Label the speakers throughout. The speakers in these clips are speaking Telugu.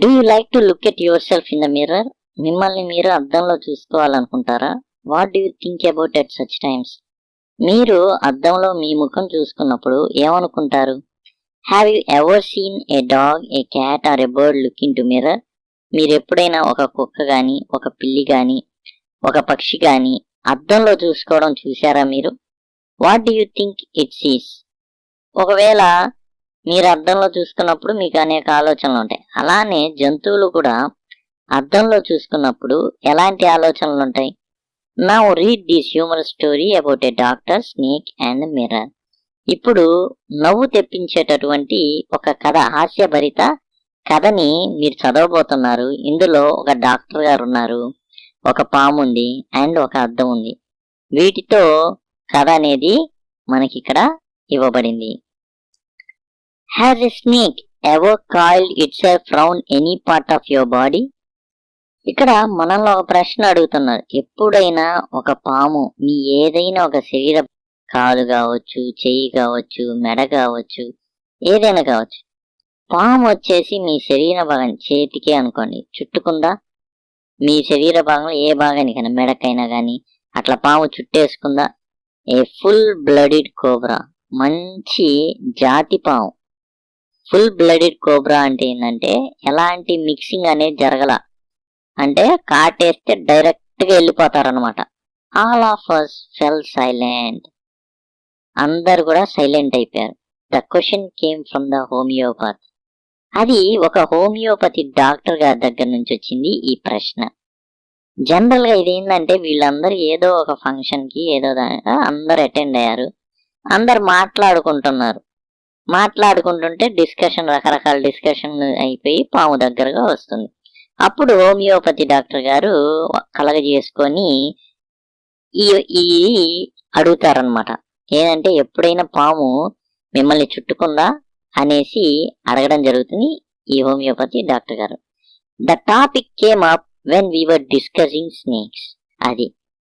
Speaker 1: Do you like to look at yourself in the mirror? మిమ్మల్ని మీరు అద్దంలో చూసుకోవాలనుకుంటారా? What do you think about at such times? మీరు అద్దంలో మీ ముఖం చూసుకున్నప్పుడు ఏమనుకుంటారు? Have you ever seen a dog, a cat or a bird look into mirror? మీరు ఎప్పుడైనా ఒక కుక్క గాని, ఒక పిల్లి గాని, ఒక పక్షి గాని అద్దంలో చూసుకోవడం చూశారా మీరు? What do you think it Cs? ఒకవేళ మీరు అద్దంలో చూసుకున్నప్పుడు మీకు అనేక ఆలోచనలు ఉంటాయి. అలానే జంతువులు కూడా అద్దంలో చూసుకున్నప్పుడు ఎలాంటి ఆలోచనలు ఉంటాయి? Now read this humorous story about a doctor, snake and mirror. ఇప్పుడు నవ్వు తెప్పించేటటువంటి ఒక కథ, హాస్యభరిత కథని మీరు చదవబోతున్నారు. ఇందులో ఒక డాక్టర్ గారు ఉన్నారు, ఒక పాము ఉంది అండ్ ఒక అద్దం ఉంది. వీటితో కథ అనేది మనకి ఇక్కడ ఇవ్వబడింది. Has a snake ever coiled itself round any part of your body? ఇక్కడ మనల్ని ఒక ప్రశ్న అడుగుతున్నారు. ఎప్పుడైనా ఒక పాము మీ ఏదైనా ఒక శరీర కాలు కావచ్చు, చెయ్యి కావచ్చు, మెడ కావచ్చు, ఏదైనా కావచ్చు, పాము వచ్చేసి మీ శరీర భాగం, చేతికే అనుకోండి, చుట్టుకుందా? మీ శరీర భాగంలో ఏ భాగానికైనా, మెడకైనా కానీ అట్లా పాము చుట్టేసుకుందా? ఏ ఫుల్ బ్లడెడ్ కోబ్రా, మంచి జాతి పాము. ఫుల్ బ్లడెడ్ కోబ్రా అంటే ఏంటంటే ఎలాంటి మిక్సింగ్ అనేది జరగల, అంటే కాటేస్తే డైరెక్ట్ గా వెళ్ళిపోతారనమాట. All of us fell silent. అందరు కూడా సైలెంట్ అయిపోయారు. The question came from the homeopathy. అది ఒక హోమియోపతి డాక్టర్ గారి దగ్గర నుంచి వచ్చింది ఈ ప్రశ్న. జనరల్ గా ఇది ఏంటంటే వీళ్ళందరూ ఏదో ఒక ఫంక్షన్ కి ఏదో అందరు అటెండ్ అయ్యారు, అందరు మాట్లాడుకుంటుంటే డిస్కషన్, రకరకాల డిస్కషన్ అయిపోయి పాము దగ్గరగా వస్తుంది. అప్పుడు హోమియోపతి డాక్టర్ గారు కలగజేసుకొని ఈ అడుగుతారనమాట. ఏంటంటే ఎప్పుడైనా పాము మిమ్మల్ని చుట్టుకుందా అనేసి అడగడం జరుగుతుంది ఈ హోమియోపతి డాక్టర్ గారు. The topic came up when we were discussing snakes. అది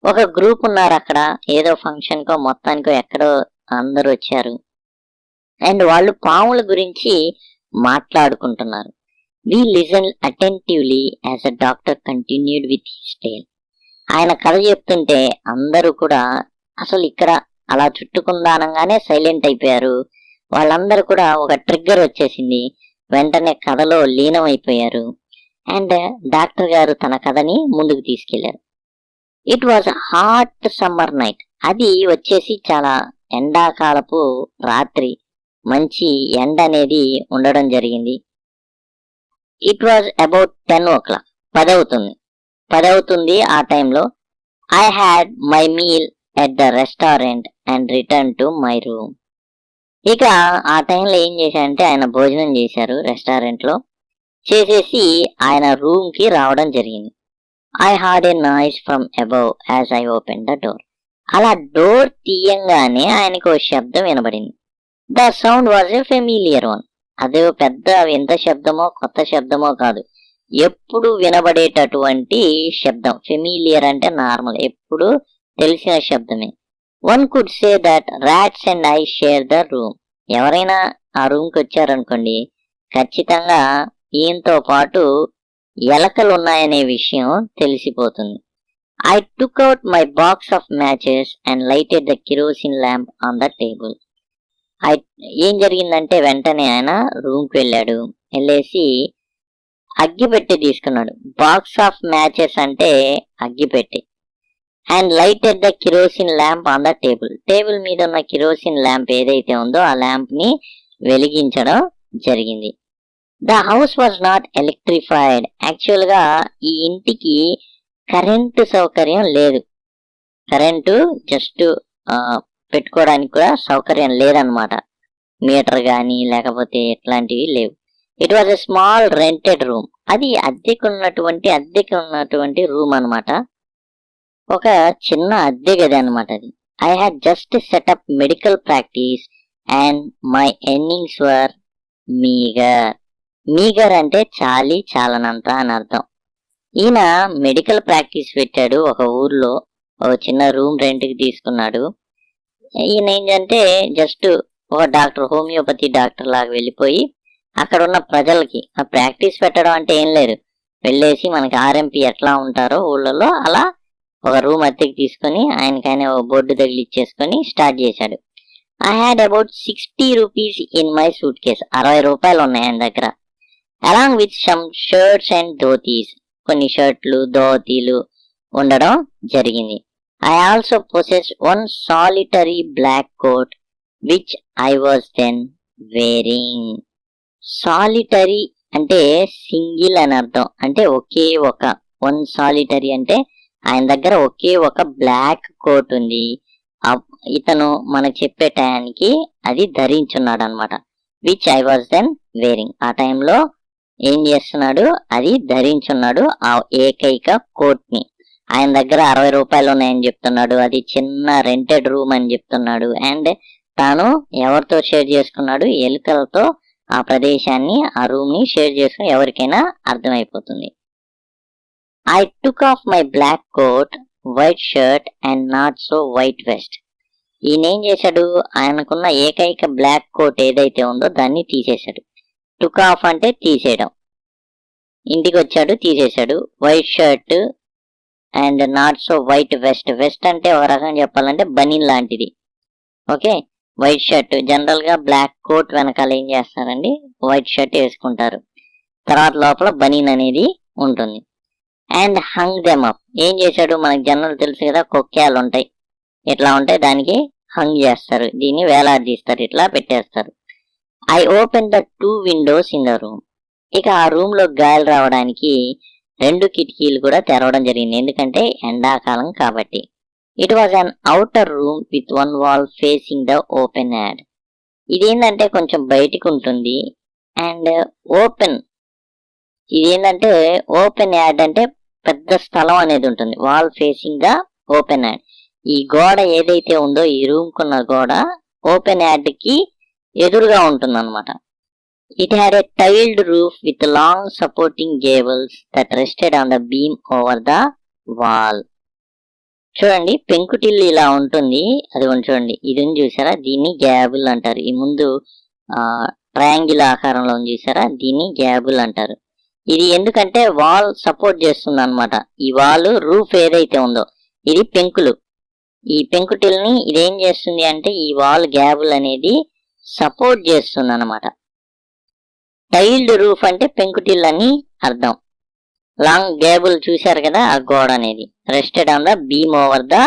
Speaker 1: ఒక గ్రూప్ ఉన్నారు అక్కడ, ఏదో ఫంక్షన్ కో మొత్తానికో ఎక్కడో అందరూ వచ్చారు అండ్ వాళ్ళు పాముల గురించి మాట్లాడుకుంటున్నారు. We listen attentively as a doctor continued with his tale. ఆయన కథ చెప్తుంటే అందరూ కూడా అసలు ఇక్కడ అలా చుట్టుకుందానంగానే సైలెంట్ అయిపోయారు. వాళ్ళందరూ కూడా ఒక ట్రిగ్గర్ వచ్చేసింది, వెంటనే కథలో లీనం అయిపోయారు అండ్ డాక్టర్ గారు తన కథని ముందుకు తీసుకెళ్లారు. It was hot summer night. అది వచ్చేసి చాలా ఎండాకాలపు రాత్రి, మంచి ఎండ అనేది ఉండడం జరిగింది. It was about 10 o'clock. 10 అవుతుంది ఆ టైంలో. I had my meal at the restaurant and return to my room. ఇక ఆ టైంలో ఏం చేశారంటే ఆయన భోజనం చేశారు రెస్టారెంట్ లో, చేసేసి ఆయన రూమ్ కి రావడం జరిగింది. I hard A noise from above as I open the door. అలా డోర్ తీయంగానే ఆయనకు ఓ శబ్దం వినబడింది. The sound was a familiar one. అదే పెద్ద వింత శబ్దమో కొత్త శబ్దమో కాదు, ఎప్పుడు వినబడేటటువంటి శబ్దం. ఫెమిలియర్ అంటే నార్మల్, ఎప్పుడు తెలిసిన శబ్దమే. One could say that rats and I share the room. ఎవరైనా ఆ రూమ్ కి వచ్చారనుకోండి, ఖచ్చితంగా ఈయనతో పాటు ఎలకలు ఉన్నాయనే విషయం తెలిసిపోతుంది. I took out my box of matches and lighted the kerosene lamp on the table. ఏం జరిగిందంటే వెంటనే ఆయన రూమ్కి వెళ్ళాడు, వెళ్ళేసి అగ్గిపెట్టె తీసుకున్నాడు. బాక్స్ ఆఫ్ మ్యాచెస్ అంటే అగ్గిపెట్టె. And lighted the kerosene lamp on the table. Table మీద ఉన్న కిరోసిన్ ల్యాంప్ ఏదైతే ఉందో ఆ ల్యాంప్ ని వెలిగించడం జరిగింది. The house was not electrified. Actual గా ఈ ఇంటికి కరెంటు సౌకర్యం లేదు, కరెంటు జస్ట్ పెట్టుకోవడానికి కూడా సౌకర్యం లేదనమాట. మీటర్ గానీ లేకపోతే ఎట్లాంటివి లేవు. It was a small rented room. అది అద్దెకు ఉన్నటువంటి రూమ్ అనమాట, ఒక చిన్న అద్దె గది అనమాట అది. I had just setup medical practice and my earnings were meagre. Meagre అంటే చాలనంత అని అర్థం. ఈయన మెడికల్ ప్రాక్టీస్ పెట్టాడు ఒక ఊర్లో, ఒక చిన్న రూమ్ రెంట్ కి తీసుకున్నాడు. ఈయన ఏంటంటే జస్ట్ ఒక డాక్టర్, హోమియోపతి డాక్టర్ లాగా వెళ్ళిపోయి అక్కడ ఉన్న ప్రజలకి ప్రాక్టీస్ పెట్టడం అంటే ఏం లేదు, వెళ్ళేసి మనకి ఆర్ఎంపీ ఎట్లా ఉంటారో ఊళ్ళలో అలా ఒక రూమ్ అద్దెకి తీసుకొని ఆయనకైనా ఒక బోర్డు తగిలిచ్చేసుకొని స్టార్ట్ చేశాడు. I had about 60 rupees in my suit case. 60 రూపాయలు ఉన్నాయి ఆయన దగ్గర. Along with some shirts and dhotis, కొన్ని షర్ట్లు ధోతీలు ఉండడం జరిగింది. I also possessed one solitary black coat which I was then wearing. Solitary అంటే సింగిల్ అని అర్థం. అంటే ఒకే ఒక, వన్ సాలిటరీ అంటే ఆయన దగ్గర ఒకే ఒక బ్లాక్ కోట్ ఉంది. ఇతను మనకు చెప్పే టయానికి అది ధరించున్నాడు అనమాట. Which I was then wearing, ఆ టైంలో ఏం చేస్తున్నాడు, అది ధరించున్నాడు ఆ ఏకైక కోట్ ని. ఆయన దగ్గర 60 రూపాయలు ఉన్నాయని చెప్తున్నాడు, అది చిన్న రెంటెడ్ రూమ్ అని చెప్తున్నాడు. అండ్ తాను ఎవరితో షేర్ చేసుకున్నాడు, ఎలుకలతో ఆ ప్రదేశాన్ని, ఆ రూమ్ ని షేర్ చేసుకుని ఎవరికైనా అర్థమైపోతుంది. I took off my black coat, white shirt and not so white vest. ఈయన ఏం చేశాడు, ఆయనకున్న ఏకైక బ్లాక్ కోట్ ఏదైతే ఉందో దాన్ని తీసేశాడు. టుక్ ఆఫ్ అంటే తీసేయడం, ఇంటికి వచ్చాడు తీసేశాడు. White shirt and not so white vest. Vest అంటే ఒక రకంగా చెప్పాలంటే బనీన్ లాంటిది. ఓకే, వైట్ షర్ట్, జనరల్ గా బ్లాక్ కోట్ వెనకాల ఏం చేస్తారండి, వైట్ షర్ట్ వేసుకుంటారు, తర్వాత లోపల బనీన్ అనేది ఉంటుంది. అండ్ హంగ్ దెమ్ అప్, ఏం చేశాడు, మనకు జనరల్ తెలుసు కదా, కొక్కాలు ఉంటాయి, ఇట్లా ఉంటాయి, దానికి హంగ్ చేస్తారు, దీన్ని వేలాడదీస్తారు, ఇట్లా పెట్టేస్తారు. I open the 2 Windows in the room. ఇక ఆ రూమ్ లో గాలి రావడానికి 2 కిటికీలు కూడా తెరవడం జరిగింది, ఎందుకంటే ఎండాకాలం కాబట్టి. It was an outer room with 1 wall facing the open add. ఇదేంటంటే కొంచెం బయటికి ఉంటుంది. అండ్ ఓపెన్, ఇదేంటంటే ఓపెన్ యాడ్ అంటే పెద్ద స్థలం అనేది ఉంటుంది. Wall facing the open add, ఈ గోడ ఏదైతే ఉందో ఈ రూమ్ కున్న గోడ ఓపెన్ యాడ్ కి ఎదురుగా ఉంటుంది అనమాట. It had a tiled roof with long supporting gables that rested on the beam over the wall. చూడండి, పెంకుటిల్లు ఇలా ఉంటుంది, అది చూడండి, ఇది చూసారా, దీన్ని గ్యాబుల్ అంటారు. ఈ ముందు ట్రయాంగిల్ ఆకారంలో చూసారా, దీన్ని గ్యాబుల్ అంటారు. ఇది ఎందుకంటే వాల్ సపోర్ట్ చేస్తుంది అనమాట. ఈ వాల్ రూఫ్ ఏదైతే ఉందో ఇది పెంకులు, ఈ పెంకుటిల్ని ఇదేం చేస్తుంది అంటే ఈ వాల్ గ్యాబుల్ అనేది సపోర్ట్ చేస్తుంది అనమాట. టైల్డ్ రూఫ్ అంటే పెంకుటిల్ అని అర్థం. లాంగ్ గేబుల్ చూశారు కదా, ఆ గోడ అనేది rested on the beam over the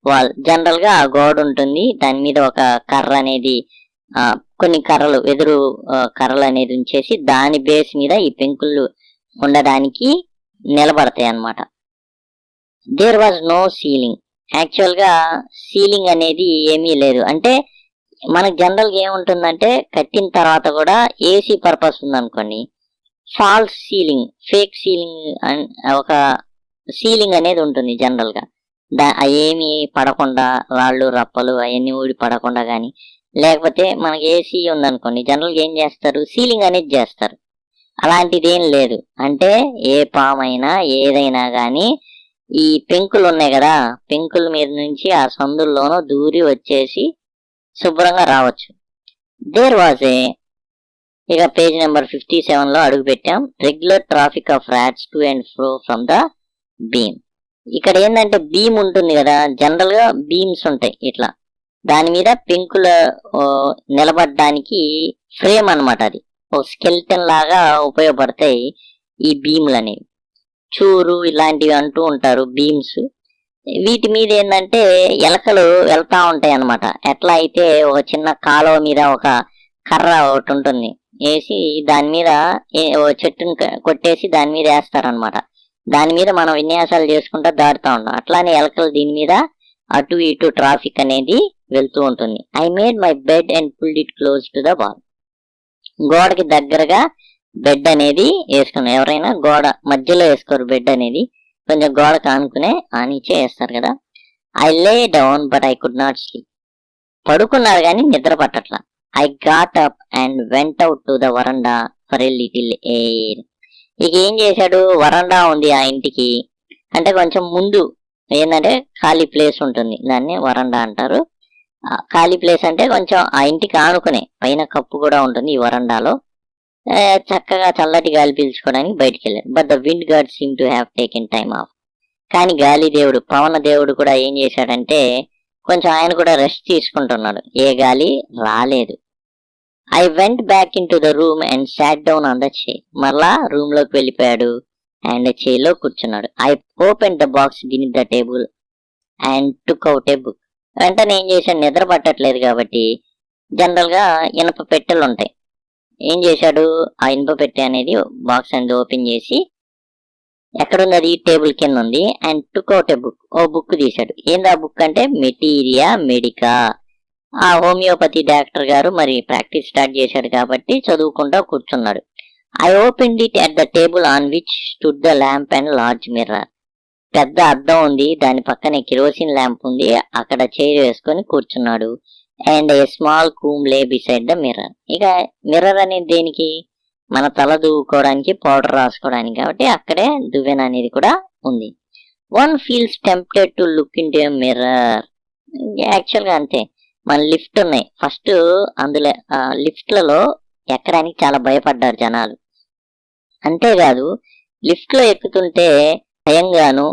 Speaker 1: wall. General గా ఆ గోడ ఉంటుంది, దాని మీద ఒక కర్ర అనేది, కొన్ని కర్రలు, వెదురు కర్రలు అనేది ఉంచేసి దాని బేస్ మీద ఈ పెంకులు ఉండడానికి నిలబడతాయి అన్నమాట. There was no ceiling. Actual గా సీలింగ్ అనేది ఏమీ లేదు. అంటే మనకు జనరల్ గా ఏముంటుందంటే కట్టిన తర్వాత కూడా ఏసీ పర్పస్ ఉందనుకోండి, ఫాల్స్ సీలింగ్, ఫేక్ సీలింగ్, ఒక సీలింగ్ అనేది ఉంటుంది జనరల్ గా. ఏమి పడకుండా, రాళ్ళు రప్పలు అవన్నీ ఊడి పడకుండా కానీ, లేకపోతే మనకి ఏసీ ఉందనుకోండి, జనరల్ గా ఏం చేస్తారు, సీలింగ్ అనేది చేస్తారు. అలాంటిది ఏం లేదు. అంటే ఏ పామైనా ఏదైనా కానీ ఈ పెంకులు ఉన్నాయి కదా, పెంకుల మీద నుంచి ఆ సందుల్లోనూ దూరి వచ్చేసి శుభ్రంగా రావచ్చు. దేర్ వాజ్ ఏ, ఇక పేజ్ నెంబర్ 57 లో అడుగు పెట్టాం. Regular Tropic of rats to and fro from the beam. ఇక్కడ ఏంటంటే బీమ్ ఉంటుంది కదా, జనరల్ గా బీమ్స్ ఉంటాయి ఇట్లా, దాని మీద పెంకుల నిలబడడానికి ఫ్రేమ్ అన్నమాట. అది ఒక స్కెల్టన్ లాగా ఉపయోగపడతాయి ఈ బీమ్లు అనేవి. చూరు ఇలాంటివి అంటూ ఉంటారు బీమ్స్. వీటి మీద ఏంటంటే ఎలకలు వెళ్తా ఉంటాయి అన్నమాట. ఎట్లా అయితే ఒక చిన్న కాలువ మీద ఒక కర్ర ఒకటి ఉంటుంది, వేసి దాని మీద చెట్టును కొట్టేసి దాని మీద వేస్తారనమాట. దాని మీద మనం విన్యాసాలు చేసుకుంటా దాడుతూ ఉంటాం. అట్లానే ఎలకలు దీని మీద అటు ఇటు ట్రాఫిక్ అనేది వెళ్తూ ఉంటుంది. I made my bed and pulled it close to the wall. గోడకి దగ్గరగా బెడ్ అనేది వేసుకున్నాం. ఎవరైనా గోడ మధ్యలో వేసుకోరు, బెడ్ అనేది కొంచెం గోడ కానుకునే ఆనిచ్చే వేస్తారు కదా. I lay down but I could not sleep. పడుకున్నారు కానీ నిద్ర పట్టట్లా. I got up and went out to the veranda for a little air. ఇక ఏం చేశాడు, వరండా ఉంది ఆ ఇంటికి, అంటే కొంచెం ముందు ఏంటంటే ఖాళీ ప్లేస్ ఉంటుంది, దాన్ని వరండా అంటారు. ఖాళీ ప్లేస్ అంటే కొంచెం ఆ ఇంటికి ఆనుకునే పైన కప్పు కూడా ఉంటుంది ఈ వరండాలో. చక్కగా చల్లటి గాలి పీల్చుకోవడానికి బయటికి వెళ్ళాడు. But the wind God seem to have taken time of. కానీ గాలి దేవుడు, పవన దేవుడు కూడా ఏం చేశాడంటే కొంచెం ఆయన కూడా రెస్ట్ తీసుకుంటున్నాడు. ఏ గాలి రాలేదు. I went back in to the room and sat down on the chair. మరలా రూమ్ లోకి వెళ్ళిపోయాడు అండ్ చైర్ లో కూర్చున్నాడు. I open the box beneath the table and took out a book. వెంటనే ఏం చేశాడు, నిద్ర పట్టట్లేదు కాబట్టి జనరల్ గా ఇనప పెట్టెలు ఉంటాయి. ఏం చేశాడు, ఆ ఇనుప పెట్టె అనేది బాక్స్ అనేది ఓపెన్ చేసి ఎక్కడుంది, అది టేబుల్ కింద ఉంది. And took out a book. ఓ బుక్ తీశాడు. ఏంది ఆ బుక్ అంటే మెటీరియా మెడికా. ఆ హోమియోపతి డాక్టర్ గారు మరి ప్రాక్టీస్ స్టార్ట్ చేశాడు కాబట్టి చదువుకుంటూ కూర్చున్నాడు. I open it at the table on which stood the lamp and large mirror. పెద్ద అద్దం ఉంది, దాని పక్కనే కిరోసిన్ ల్యాంప్ ఉంది. అక్కడ చైర్ వేసుకొని కూర్చున్నాడు. అండ్ ఏ స్మాల్ కూమ్ లే బిసైడ్ ద మిర్రర్. ఇక మిర్రర్ అనేది దేనికి, మన తల దువ్వుకోవడానికి, పౌడర్ రాసుకోవడానికి, కాబట్టి అక్కడే దువ్వెన అనేది కూడా ఉంది. One feels tempted to look in to a mirror. యాక్చువల్గా అంతే, మన లిఫ్ట్ ఉన్నాయి. ఫస్ట్ అందులో లిఫ్ట్లలో ఎక్కడానికి చాలా భయపడ్డారు జనాలు. అంతేకాదు లిఫ్ట్ లో ఎక్కుతుంటే భయంగాను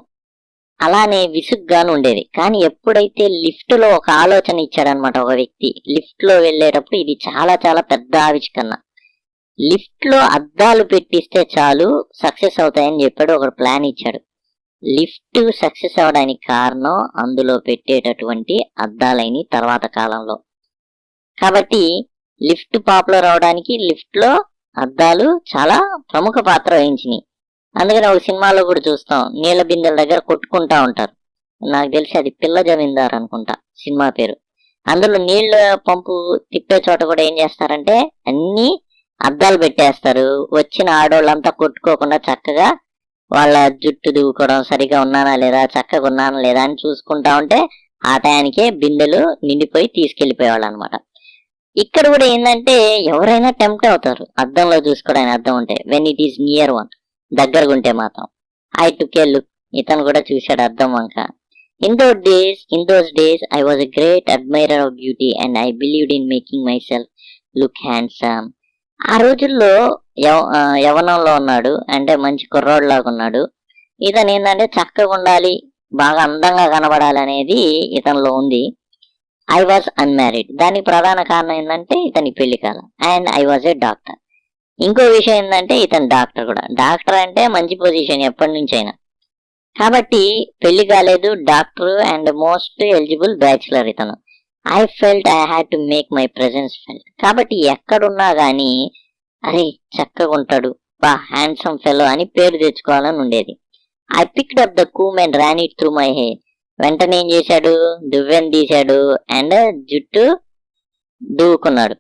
Speaker 1: అలానే విసుగ్గాను ఉండేది. కానీ ఎప్పుడైతే లిఫ్ట్ లో ఒక ఆలోచన ఇచ్చాడనమాట ఒక వ్యక్తి, లిఫ్ట్ లో వెళ్ళేటప్పుడు ఇది చాలా చాలా పెద్ద ఆవిష్కరణ. లిఫ్ట్ లో అద్దాలు పెట్టిస్తే చాలు సక్సెస్ అవుతాయని చెప్పాడు. ఒక ప్లాన్ ఇచ్చాడు. లిఫ్ట్ సక్సెస్ అవడానికి కారణం అందులో పెట్టేటటువంటి అద్దాలైన తర్వాత కాలంలో. కాబట్టి లిఫ్ట్ పాపులర్ అవడానికి లిఫ్ట్ లో అద్దాలు చాలా ప్రముఖ పాత్ర వహించినాయి. అందుకని ఒక సినిమాలో కూడా చూస్తాం, నీళ్ళ బిందెల దగ్గర కొట్టుకుంటా ఉంటారు. నాకు తెలిసి అది పిల్ల జమీందార్ అనుకుంటా సినిమా పేరు. అందులో నీళ్ల పంపు తిప్పే చోట కూడా ఏం చేస్తారంటే అన్ని అద్దాలు పెట్టేస్తారు. వచ్చిన ఆడోళ్ళంతా కొట్టుకోకుండా చక్కగా వాళ్ళ జుట్టు దువ్వుకోవడం, సరిగా ఉన్నానా లేదా, చక్కగా ఉన్నానా లేదా అని చూసుకుంటా ఉంటే ఆ టయానికే బిందెలు నిండిపోయి తీసుకెళ్లిపోయేవాళ్ళు అనమాట. ఇక్కడ కూడా ఏంటంటే ఎవరైనా టెంప్ట్ అవుతారు అద్దంలో చూసుకోవడానికి, అద్దం ఉంటే, when it is near one, దగ్గరగా ఉంటే మాత్రం. I took A look. ఇతను కూడా చూశాడు అద్దం వంక. In those days I was a great admirer of beauty and I believed in making my self look handsome. ఆ రోజుల్లో యవనంలో ఉన్నాడు, అంటే మంచి కుర్రోడ్లాగా ఉన్నాడు. ఇతను ఏంటంటే చక్కగా ఉండాలి, బాగా అందంగా కనబడాలి అనేది ఇతనిలో ఉంది. I was unmarried. దానికి ప్రధాన కారణం ఏంటంటే ఇతని పెళ్లి కాలం. And I was a doctor. ఇంకో విషయం ఏంటంటే ఇతను డాక్టర్ కూడా. డాక్టర్ అంటే మంచి పొజిషన్ ఎప్పటి నుంచైనా. కాబట్టి పెళ్లి కాలేదు, doctor and most eligible bachelor ఇతను. I felt I had to make my presence felt. కాబట్టి ఎక్కడున్నా గానీ అరే చక్కగా ఉంటాడు, బా హ్యాండ్సమ్ ఫెలో అని పేరు తెచ్చుకోవాలని ఉండేది. I picked up the comb and ran it through my hair. వెంటనే ఏం చేశాడు, దువ్వెన తీశాడు అండ్ జుట్టు దువ్వుకున్నాడు.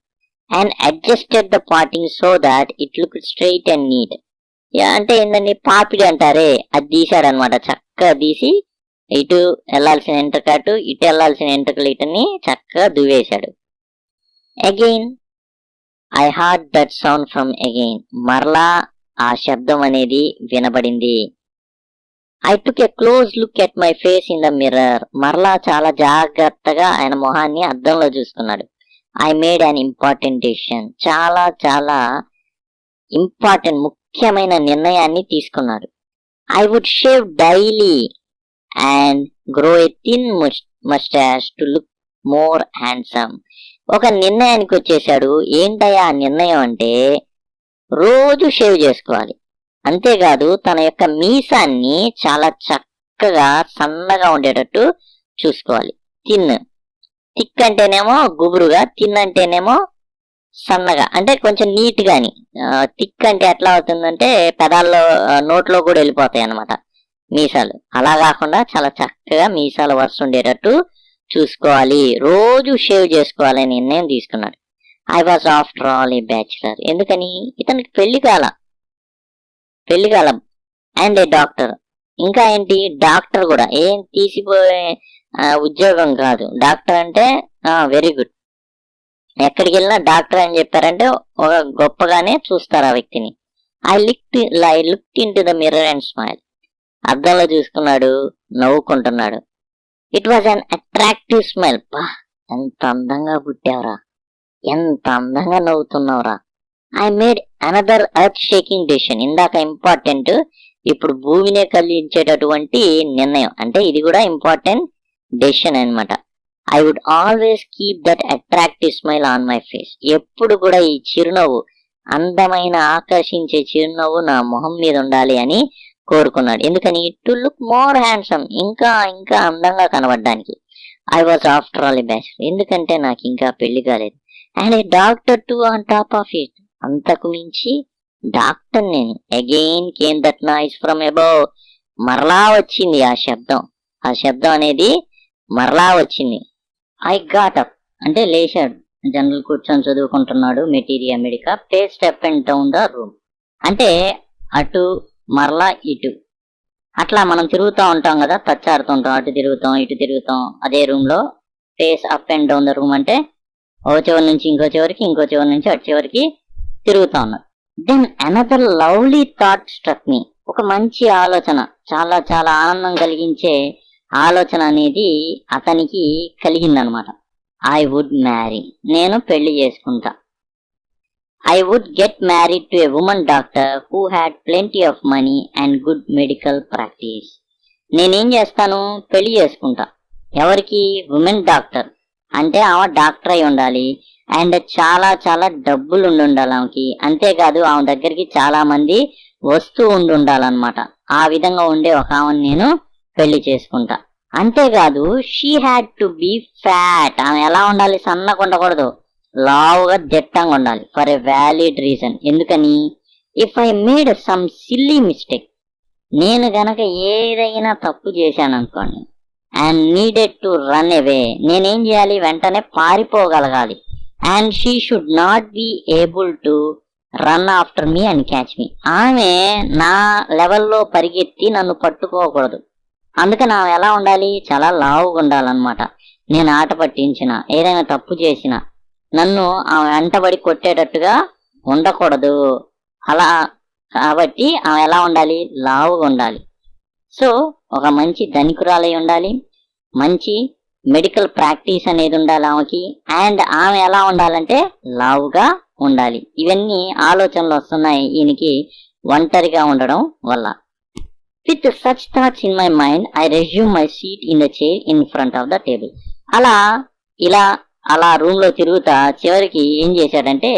Speaker 1: And adjusted the parting so that it look straight and neat. అంటే ఏంటండి, పాపిడి అంటారే, అది తీశాడు అనమాట. చక్కగా తీసి ఇటు వెళ్లాల్సిన ఎంట్రక అటు, ఇటు వెళ్లాల్సిన ఎంట్రకలు ఇటుని చక్కగా దువ్వేశాడు. Again I heard that sound from again. మరలా ఆ శబ్దం అనేది వినబడింది. I took a close look at my face in the mirror. మరలా చాలా జాగ్రత్తగా ఆయన మొహాన్ని అద్దంలో చూసుకున్నాడు. I made an important decision. చాలా చాలా ఇంపార్టెంట్, ముఖ్యమైన నిర్ణయాన్ని తీసుకున్నాడు. I would shave daily and grow a thin moustache to look more handsome. ఒక నిర్ణయానికి వచ్చేసాడు. ఏంటయ్యా ఆ నిర్ణయం అంటే రోజు షేవ్ చేసుకోవాలి. అంతేకాదు తన యొక్క మీసాన్ని చాలా చక్కగా సన్నగా ఉండేటట్టు చూసుకోవాలి. థిక్ అంటేనేమో గుబురుగా, థిన్ అంటేనేమో సన్నగా, అంటే కొంచెం నీట్ గాని. థిక్ అంటే ఎట్లా అవుతుందంటే పెదాల్లో నోట్లో కూడా వెళ్ళిపోతాయి అన్నమాట మీసాలు. అలా కాకుండా చాలా చక్కగా మీసాలు వరుస ఉండేటట్టు చూసుకోవాలి, రోజు షేవ్ చేసుకోవాలని నిర్ణయం తీసుకున్నాడు. I was after all A bachelor. ఎందుకని, ఇతనికి పెళ్లి కాలం అండ్ ఏ డాక్టర్. ఇంకా ఏంటి, డాక్టర్ కూడా. ఏం తీసిపోయే ఉద్యోగం కాదు. డాక్టర్ అంటే వెరీ గుడ్. ఎక్కడికి వెళ్ళినా డాక్టర్ అని చెప్పారంటే ఒక గొప్పగానే చూస్తారు ఆ వ్యక్తిని. I looked in to the mirror and smile. అద్దంలో చూసుకున్నాడు, నవ్వుకుంటున్నాడు. It was an attractive smile. బా ఎంత అందంగా పుట్టావురా, ఎంత అందంగా నవ్వుతున్నావురా I made another earth shaking decision. ఇందాక ఇంపార్టెంట్, ఇప్పుడు భూమినే కలిగించేటటువంటి నిర్ణయం. అంటే ఇది కూడా ఇంపార్టెంట్ డెసిషన్ అన్నమాట. I would always keep that attractive smile on my face. ఎప్పుడు కూడా ఈ చిరునవ్వు, అందమైన ఆకర్షించే చిరునవ్వు నా మొహం మీద ఉండాలి అని కోరుకున్నాడు. ఎందుకని? టు లుక్ మోర్ హ్యాండ్సమ్, ఇంకా ఇంకా అందంగా కనబడడానికి. I was after all a bachelor. ఎందుకంటే నాకు ఇంకా పెళ్లి కాలేదు. And a doctor too on top of it. అంతకు మించి డాక్టర్ నేను. Again came that noise from above. మరలా వచ్చింది ఆ శబ్దం. ఆ శబ్దం అనేది మరలా వచ్చింది. ఐ గాట్ అప్ అంటే లేచాడు. జనరల్ కూర్చొని చదువుకుంటున్నాడు materia medica. Pay step and down the room. అంటే అటు మరలా ఇటు అట్లా మనం తిరుగుతూ ఉంటాం కదా, తచ్చాడుతుంటాం, అటు తిరుగుతాం ఇటు తిరుగుతాం అదే రూమ్ లో. Face up and down the room అంటే ఓ చివరి నుంచి ఇంకో చివరికి, ఇంకో చివరి నుంచి అటు చివరికి తిరుగుతా ఉన్నాడు. Then another lovely thought struck me. ఒక మంచి ఆలోచన, చాలా చాలా ఆనందం కలిగించే ఆలోచన అనేది అతనికి కలిగిందనమాట. I would marry. నేను పెళ్లి చేసుకుంటా. I would get married to a woman doctor who had plenty of money and good medical practice. నేనేం చేస్తాను? పెళ్లి చేసుకుంటా. ఎవరికి? Woman doctor. అంటే ఆమె డాక్టర్ అయి ఉండాలి అండ్ చాలా చాలా డబ్బులు ఉండాలి ఆమెకి. అంతేకాదు ఆమె దగ్గరికి చాలా మంది వస్తూ ఉండాలన్నమాట. ఆ విధంగా ఉండే ఒక ఆమెను నేను పెళ్లి చేసుకుంటా. అంతేకాదు she had to be fat. ఆమె ఎలా ఉండాలి? సన్నగా ఉండకూడదు, లావుగా దిట్టంగా ఉండాలి. For a valid reason. ఎందుకని? If I made some silly mistake, నేను గనక ఏదైనా తప్పు చేశాను అనుకోండి, and needed to run away, నేనేం చేయాలి? వెంటనే పారిపోగలగాలి. And she should not be able to run after me and catch me. ఆమె నా లెవెల్లో పరిగెత్తి నన్ను పట్టుకోకూడదు. అందుకని ఆమె ఎలా ఉండాలి? చాలా లావుగా ఉండాలన్నమాట. నేను ఆట పట్టించిన, ఏదైనా తప్పు చేసిన నన్ను ఆమె వెంటబడి కొట్టేటట్టుగా ఉండకూడదు. అలా కాబట్టి ఆమె ఎలా ఉండాలి? లావుగా ఉండాలి. సో ఒక మంచి ధనికురాలై ఉండాలి, మంచి మెడికల్ ప్రాక్టీస్ అనేది ఉండాలి ఆమెకి. అండ్ ఆమె ఎలా ఉండాలంటే లావుగా ఉండాలి. ఇవన్నీ ఆలోచనలు వస్తున్నాయి ఈయనకి ఒంటరిగా ఉండడం వల్ల. With such thoughts in my mind I resume my seat in the chair in front of the table. అలా రూమ్ లో తిరుగుతా చివరికి ఏం చేశాడంటే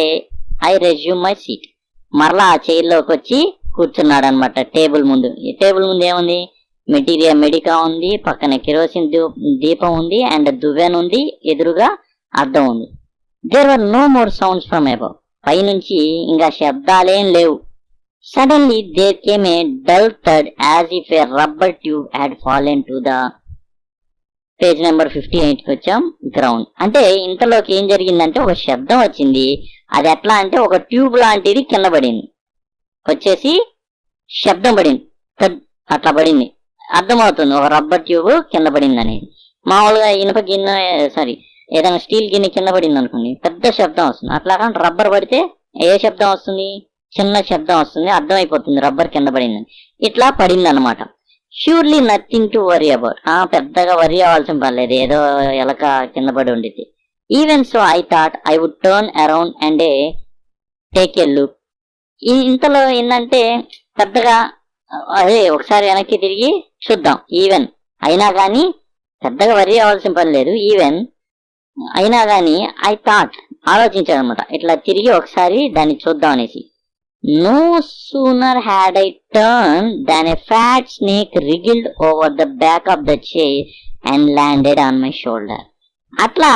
Speaker 1: ఐ రెజ్యూమ్ మై సీట్. మరలా ఆ చైర్ లోకి వచ్చి కూర్చున్నాడు అనమాట టేబుల్ ముందు. ఈ టేబుల్ ముందు ఏముంది? మెటీరియా మెడికా ఉంది, పక్కన కెరోసిన్ దీపం ఉంది, అండ్ దువ్వెన ఉంది, ఎదురుగా అద్దం ఉంది. There were no more sounds from above. పైనుంచి ఇంకా శబ్దాలేం లేవు. Suddenly there came a dull thud as if a rubber tube had fallen to the page number 58కి వచ్చాం. గ్రౌండ్ అంటే ఇంతలోకి ఏం జరిగిందంటే ఒక శబ్దం వచ్చింది. అది ఎట్లా అంటే ఒక ట్యూబ్ లాంటిది కింద పడింది, వచ్చేసి శబ్దం పడింది, అట్లా పడింది. అర్థమవుతుంది ఒక రబ్బర్ ట్యూబ్ కింద పడింది అనేది. మామూలుగా ఇనుప గిన్నె ఏదైనా స్టీల్ గిన్నె కింద పడింది అనుకోండి, పెద్ద శబ్దం వస్తుంది. అట్లా కానీ రబ్బర్ పడితే ఏ శబ్దం వస్తుంది? చిన్న శబ్దం వస్తుంది, అర్థమైపోతుంది రబ్బర్ కింద పడిందని. ఇట్లా పడింది అనమాట. Surely nothing to worry about. పెద్దగా వరీ అవ్వాల్సిన పర్లేదు, ఏదో ఎలక కింద పడి ఉండిద్ది. Even so I thought I would turn around and take a look. ఇంతలో ఏంటంటే పెద్దగా అదే ఒకసారి వెనక్కి తిరిగి చూద్దాం. ఈవెన్ అయినా కానీ పెద్దగా వరీ అవ్వాల్సిన పని లేదు. ఈవెన్ అయినా కానీ ఐ థాట్ ఆలోచించాడు అనమాట, ఇట్లా తిరిగి ఒకసారి దాన్ని చూద్దాం అనేసి. No sooner had I turned than a fat snake wriggled over the back of the chair and landed on my shoulder. అట్లా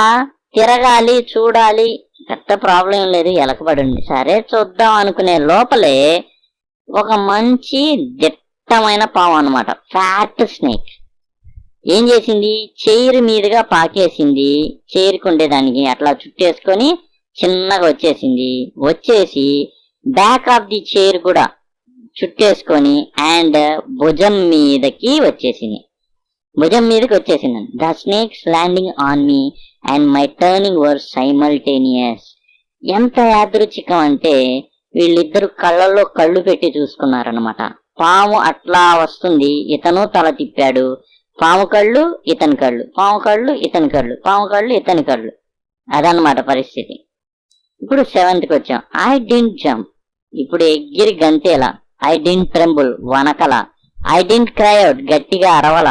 Speaker 1: తిరగాలి, చూడాలి, పెద్ద ప్రాబ్లం లేదు, ఎలకబడింది. సరే చూద్దాం అనుకునే లోపలే ఒక మంచి దిట్టమైన పాము అనమాట, ఫ్యాట్ స్నేక్. ఏం చేసింది? చైర్ మీదుగా పాకేసింది. చైర్కి ఉండేదానికి అట్లా చుట్టేసుకొని చిన్నగా వచ్చేసి బ్యాక్ ఆఫ్ ది చైర్ కూడా చుట్టేసుకొని అండ్ భుజం మీదకి వచ్చేసింది. The snakes landing on me and my turning were simultaneous. ఎంత యాదృచ్ఛికం అంటే వీళ్ళిద్దరు కళ్ళల్లో కళ్ళు పెట్టి చూసుకున్నారనమాట. పాము అట్లా వస్తుంది, ఇతను తల తిప్పాడు. పాము కళ్ళు ఇతని కళ్ళు, పాము కళ్ళు ఇతని కళ్ళు, పాము కళ్ళు ఇతని కళ్ళు. అదనమాట పరిస్థితి. ఇప్పుడు 7th వచ్చాం. ఐ డింట్ జంప్, ఇప్పుడు ఎగిరి గంతేలా. ఐ డింట్ ట్రెంబుల్, వనకల. ఐ డింట్ క్రై అవుట్, గట్టిగా అరవల.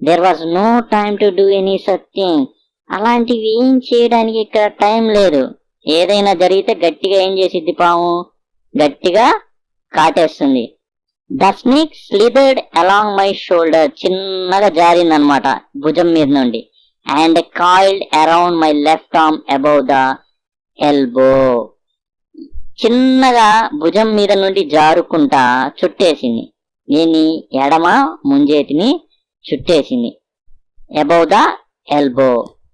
Speaker 1: There was no time to do any such thing, అలాంటివి ఏం చేయడానికి ఇక్కడ టైం లేదు. ఏదైనా జరిగితే గట్టిగా ఏం చేసిద్ది పాము, గట్టిగా కాటేస్తుంది. The snake slithered along my shoulder, చిన్నగా జారిందనమాట భుజం మీద నుండి. And coiled around my left arm above the elbow, చిన్నగా భుజం మీద నుండి జారుకుంటా చుట్టేసింది. దీన్ని ఎడమ ముంజేతిని చుట్టేసింది. అబౌవ్ ద ఎల్బో,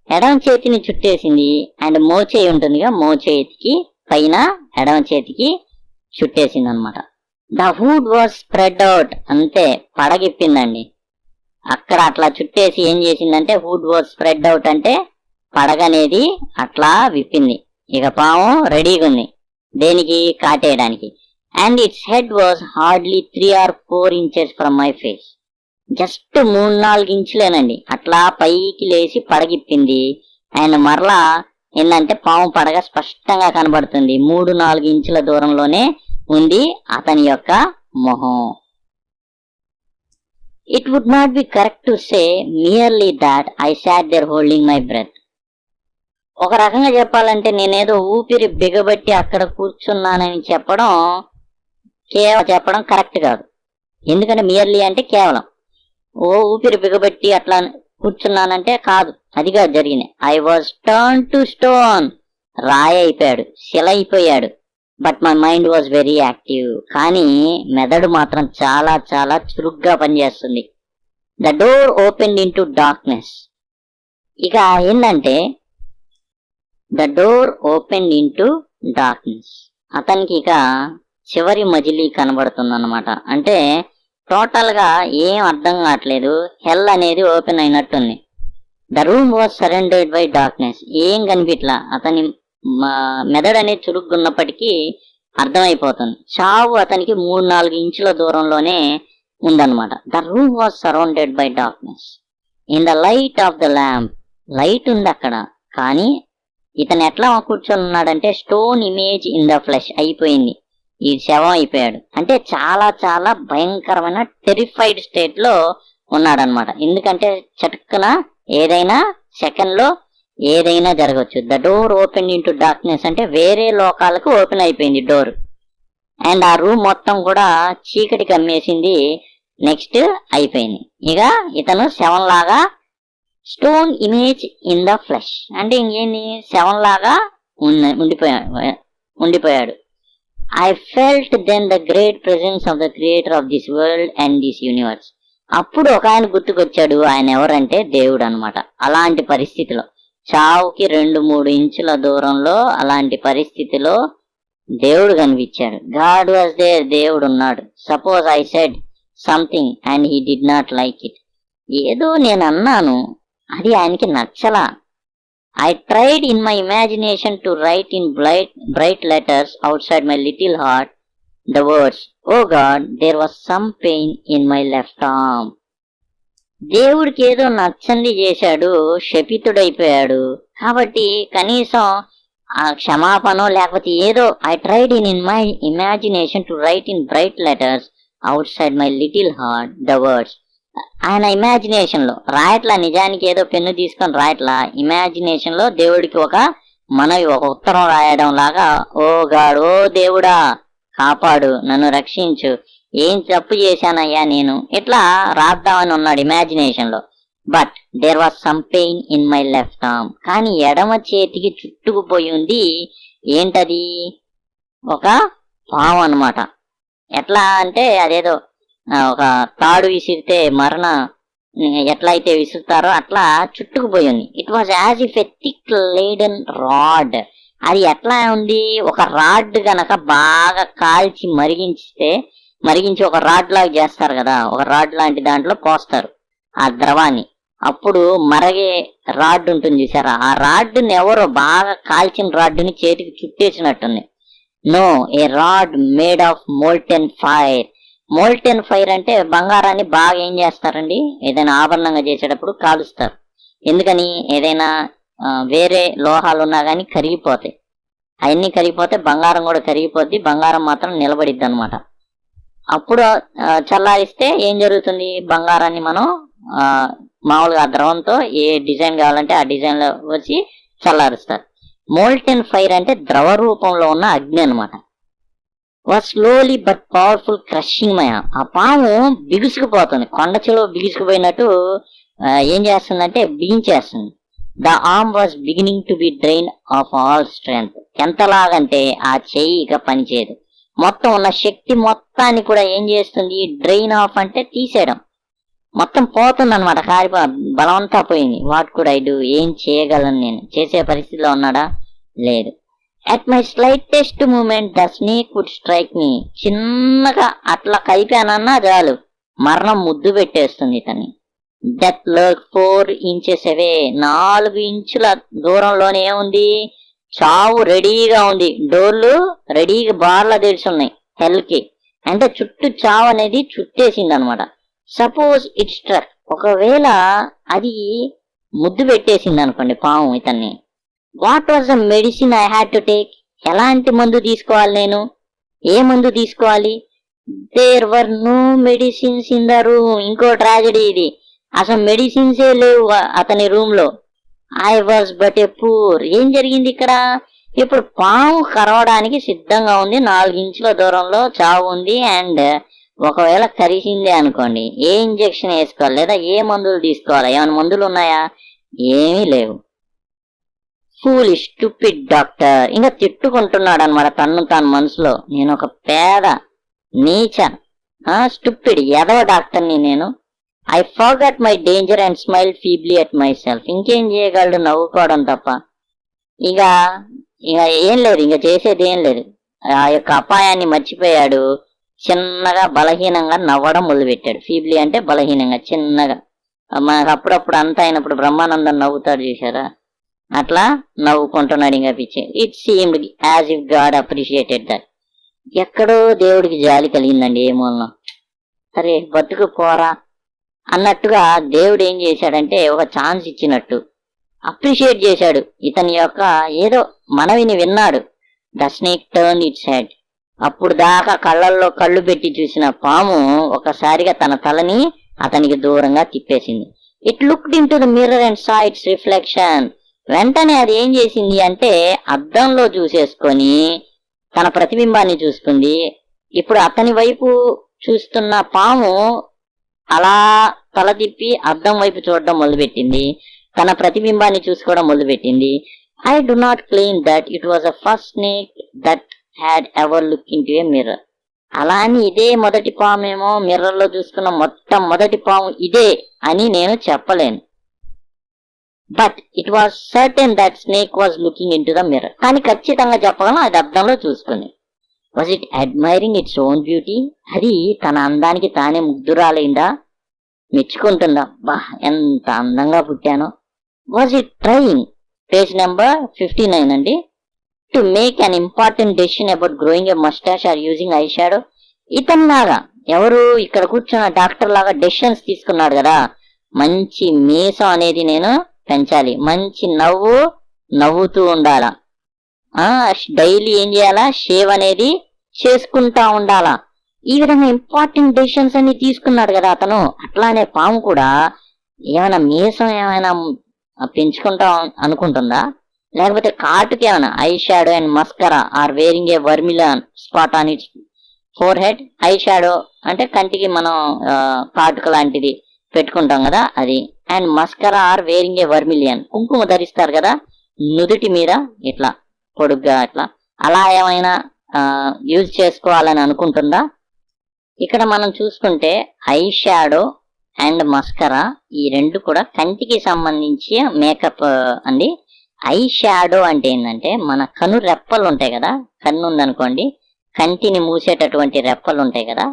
Speaker 1: ఎడమ చేతిని చుట్టేసింది. అండ్ మోచేయి ఉంటుందిగా, మోచేతికి పైన ఎడమ చేతికి చుట్టేసింది అనమాట. The hood was spread out, అంతే పడగిప్పిందండి. అక్కడ అట్లా చుట్టేసి ఏం చేసిందంటే హుడ్ వాజ్ స్ప్రెడ్ అవుట్ అంటే పడగనేది అట్లా విప్పింది. ఇక పాము రెడీగా ఉంది దేనికి, కాటేయడానికి. And its head was hardly 3 or 4 inches from my face, just 3-4 ఇంచులేనండి. అట్లా పైకి లేచి పడగిప్పింది. అండ్ మరలా ఏంటంటే పాము పడగ స్పష్టంగా కనబడుతుంది. 3-4 ఇంచుల దూరంలోనే ఉంది అతని యొక్క మొహం. It would not be correct to say merely that I sat there holding my breath. ఒక రకంగా చెప్పాలంటే నేనేదో ఊపిరి బిగబట్టి అక్కడ కూర్చున్నానని చెప్పడం కరెక్ట్ కాదు. ఎందుకంటే మియర్లీ అంటే కేవలం ఊపిరి బిగబట్టి అట్లా కూర్చున్నానంటే కాదు, అదిగా జరిగింది. I was turn to stone, రాయి అయిపోయాడు, శిల అయిపోయాడు. But my mind was very active, కానీ మెదడు మాత్రం చాలా చాలా చురుగ్గా పనిచేస్తుంది. The door open in to darkness. ఇక ఏంటంటే the door open in to darkness, అతనికి ఇక చివరి మజిలీ కనబడుతుంది అనమాట. అంటే టోటల్ గా ఏం అర్థం కావట్లేదు, హెల్ అనేది ఓపెన్ అయినట్టుంది. The room was surrounded by darkness, ఏం కనిపిట్లా. అతని మెదడు అనేది చురుగ్గున్నప్పటికీ అర్థమైపోతుంది చావు అతనికి 3-4 ఇంచుల దూరంలోనే ఉందన్నమాట. The room was surrounded by darkness in the light of the lamp, light ఉంది అక్కడ, కానీ ఇతను ఎట్లా కూర్చొని ఉన్నాడంటే stone image in the flesh అయిపోయింది, ఈ శవం అయిపోయాడు. అంటే చాలా చాలా భయంకరమైన టెరిఫైడ్ స్టేట్ లో ఉన్నాడనమాట. ఎందుకంటే చటుక్కున ఏదైనా సెకండ్ లో ఏదైనా జరగవచ్చు. The door open in to darkness అంటే వేరే లోకాలకు ఓపెన్ అయిపోయింది డోర్. అండ్ ఆ రూమ్ మొత్తం కూడా చీకటి కమ్మేసింది. నెక్స్ట్ అయిపోయింది. ఇక ఇతను శవం లాగా stone image in the flesh అంటే ఇంకేంది, శవం లాగా ఉండిపోయాడు. I felt then the great presence of the creator of this world and this universe. అప్పుడు ఒక ఆయన గుర్తుకొచ్చాడు. ఆయన ఎవరంటే దేవుడు అనమాట. అలాంటి పరిస్థితిలో చావుకి 2-3 ఇంచుల దూరంలో అలాంటి పరిస్థితిలో దేవుడు కనిపించాడు. గాడ్ వాజ్ దేర్, దేవుడు ఉన్నాడు. Suppose I said something and he did not like it, ఏదో నేను అన్నాను అది ఆయనకి నచ్చలా. I tried in my imagination to write in bright letters outside my little heart the words, "Oh God, there was some pain in my left arm." దేవుడికి ఏదో నచ్చంది చేశాడు, శపితుడైపోయాడు. కాబట్టి కనీసం ఆ క్షమాపణ లేకపోతే ఏదో I tried in my imagination to write in bright letters outside my little heart the words. ఆయన ఇమాజినేషన్ లో రాయట్లా, నిజానికి ఏదో పెన్ను తీసుకొని రాయట్లా. ఇమాజినేషన్ లో దేవుడికి ఒక ఉత్తరం రాయడం లాగా, ఓ గాడ్, ఓ దేవుడా కాపాడు, నన్ను రక్షించు, ఏం తప్పు చేశానయ్యా నేను, ఇట్లా రాద్దామని ఉన్నాడు ఇమాజినేషన్ లో. But there was some pain in my left arm, కానీ ఎడమ చేతికి చుట్టుకుపోయి ఉంది. ఏంటది? ఒక పాము అన్నమాట. ఎట్లా అంటే అదేదో ఒక తాడు విసిరితే ఎట్లా అయితే విసురుతారో అట్లా చుట్టుకుపోయి ఉంది. It was as if a thick laden rod. అది ఎట్లా ఉంది, ఒక రాడ్ గనక బాగా కాల్చి మరిగించి ఒక రాడ్ లాగా చేస్తారు కదా, ఒక రాడ్ లాంటి దాంట్లో పోస్తారు ఆ ద్రవాన్ని. అప్పుడు మరగే రాడ్ ఉంటుంది చూసారా, ఆ రాడ్ని ఎవరో బాగా కాల్చిన రాడ్ని చేతికి చుట్టేసినట్టుంది. No, a rod made of molten fire. Molten fire అంటే బంగారాన్ని బాగా ఏం చేస్తారండి, ఏదైనా ఆభరణంగా చేసేటప్పుడు కాలుస్తారు. ఎందుకని? ఏదైనా వేరే లోహాలు ఉన్నా కానీ కరిగిపోతాయి. అవన్నీ కరిగిపోతే బంగారం కూడా కరిగిపోద్ది, బంగారం మాత్రం నిలబడిద్ది అనమాట. అప్పుడు చల్లారిస్తే ఏం జరుగుతుంది, బంగారాన్ని మనం మామూలుగా ఆ ద్రవంతో ఏ డిజైన్ కావాలంటే ఆ డిజైన్ లో వచ్చి చల్లారుస్తారు. మోల్టెన్ ఫైర్ అంటే ద్రవ రూపంలో ఉన్న అగ్ని అనమాట. Was slowly but powerful crushing మయ. ఆ పాము బిగుసుకుపోతుంది, కొండ చెలువ బిగుసుకుపోయినట్టు ఏం చేస్తుందంటే బిగించేస్తుంది. The arm was beginning to be drain of all strength. ఎంతలాగంటే ఆ చెయ్యి ఇక పనిచేయదు, మొత్తం ఉన్న శక్తి మొత్తాన్ని కూడా ఏం చేస్తుంది, డ్రైన్ ఆఫ్ అంటే తీసేయడం, మొత్తం పోతుంది అనమాట, కారిపో బలమంతా పోయింది. వాట్ కుడ్ ఐ డూ, ఏం చేయగలను నేను, చేసే పరిస్థితిలో ఉన్నాడా, లేదు. At my slightest moment the snake would strike me. చిన్నగా అట్లా కైపానన్నా చాలు మరణం ముద్దు పెట్టేస్తుంది ఇతన్ని. డెత్ లర్క్ 4 inches అవే. 4 ఇంచుల దూరంలోనే ఉంది, చావు రెడీగా ఉంది, డోర్లు రెడీగా బార్లా తెరిచున్నాయి హెల్ కి. అంటే చుట్టూ చావు అనేది చుట్టేసింది అనమాట. సపోజ్ ఇట్ స్ట్రక్, ఒకవేళ అది ముద్దు పెట్టేసింది అనుకోండి పాము ఇతన్ని. What was the medicine I had to take, ఎలాంటి మందు తీసుకోవాలి నేను, ఏ మందు తీసుకోవాలి. There were no medicines in the room. ఇంకో ట్రాజడీ ఇది, అసలు మెడిసిన్సే లేవు అతని రూమ్ లో. I was but a poor. ఏం జరిగింది ఇక్కడ, ఇప్పుడు పాము కరవడానికి సిద్ధంగా ఉంది, 4 ఇంచుల దూరంలో చావు ఉంది. అండ్ ఒకవేళ కరిసిందే అనుకోండి, ఏ ఇంజెక్షన్ వేసుకోవాలి లేదా ఏ మందులు తీసుకోవాలి, ఏమైనా మందులు ఉన్నాయా, ఏమీ లేవు. Foolish stupid doctor. ఇంకా తిట్టుకుంటున్నాడు అనమాట తన్ను తాను మనసులో, నేను ఒక పేద నీచ స్టూపిడ్ ఎదవ డాక్టర్ని నేను. I forgot my danger and smile feebly at my self. ఇంకేం చేయగలడు, నవ్వుకోవడం తప్ప. ఇక ఇక ఏం లేదు, ఇంకా చేసేది ఏం లేదు. ఆ యొక్క అపాయాన్ని మర్చిపోయాడు, చిన్నగా బలహీనంగా నవ్వడం మొదలుపెట్టాడు. ఫీబ్లీ అంటే బలహీనంగా, చిన్నగా. మనకు అప్పుడప్పుడు అంతా అయినప్పుడు బ్రహ్మానందం నవ్వుతాడు చూసారా, అట్లా నవ్వుకుంటున్నాడు ఇంకా పిచ్చి. It seemed as if God appreciated that. ఎక్కడో దేవుడికి జాలి కలిగిందండి ఏ మూలన. సరే బతుకు పోరా అన్నట్టుగా దేవుడు ఏం చేశాడంటే ఒక ఛాన్స్ ఇచ్చినట్టు అప్రిషియేట్ చేశాడు. ఇతని యొక్క ఏదో మనవిని విన్నాడు. The snake turn it's head. అప్పుడు దాకా కళ్ళల్లో కళ్ళు పెట్టి చూసిన పాము ఒకసారిగా తన తలని అతనికి దూరంగా తిప్పేసింది. It looked in to the mirror and saw its reflection. వెంటనే అది ఏం చేసింది అంటే అద్దంలో చూసేసుకొని తన ప్రతిబింబాన్ని చూసుకుంది. ఇప్పుడు అతని వైపు చూస్తున్న పాము అలా తల తిప్పి అద్దం వైపు చూడడం మొదలుపెట్టింది, తన ప్రతిబింబాన్ని చూసుకోవడం మొదలుపెట్టింది. I do not claim that it was a first snake that had ever look in to a mirror. అలా అని ఇదే మొదటి పామేమో, మిర్రర్ లో చూసుకున్న మొట్టమొదటి పాము ఇదే అని నేను చెప్పలేను. But it was certain that snake was looking in to the mirror. కానీ ఖచ్చితంగా చెప్పగలను అది అద్దంలో చూసుకుంది. Was it admiring its own beauty. అది తన అందానికి తానే ముగ్ధురాలైందా, మెచ్చుకుంటుందా, బా ఎంత అందంగా పుట్టానో. Was it trying, page number 59 అండి, to make an important decision about growing a moustache or using eye shadow. ఇతనిలాగా ఎవరు ఇక్కడ కూర్చున్న డాక్టర్ లాగా డెసిషన్స్ తీసుకున్నాడు కదా, మంచి మీసం అనేది నేను పెంచాలి, మంచి నవ్వుతూ ఉండాలా, డైలీ ఏం చేయాలా, షేవ్ అనేది చేసుకుంటా ఉండాలా. ఈ విధంగా ఇంపార్టెంట్ డెసిషన్స్ అన్ని తీసుకున్నాడు కదా అతను. అట్లానే పాము కూడా ఏమైనా మీసం ఏమైనా పెంచుకుంటా అనుకుంటుందా, లేకపోతే కాటుకి ఏమైనా eye shadow and mascara or wearing a vermilion spot on its forehead. Eye shadow అంటే కంటికి మనం కాటుక లాంటిది పెట్టుకుంటాం కదా అది. And mascara or wearing a vermilion, కుంకుమ ధరిస్తారు కదా నుదుటి మీద ఇట్లా పొడుగ్గా అట్లా, అలా ఏమైనా యూజ్ చేసుకోవాలని అనుకుంటుందా. ఇక్కడ మనం చూసుకుంటే ఐ షాడో అండ్ మస్కరా ఈ రెండు కూడా కంటికి సంబంధించి మేకప్ అండి. ఐ షాడో అంటే ఏంటంటే మన కను రెప్పలు ఉంటాయి కదా, కన్ను ఉందనుకోండి, కంటిని మూసేటటువంటి రెప్పలు ఉంటాయి కదా,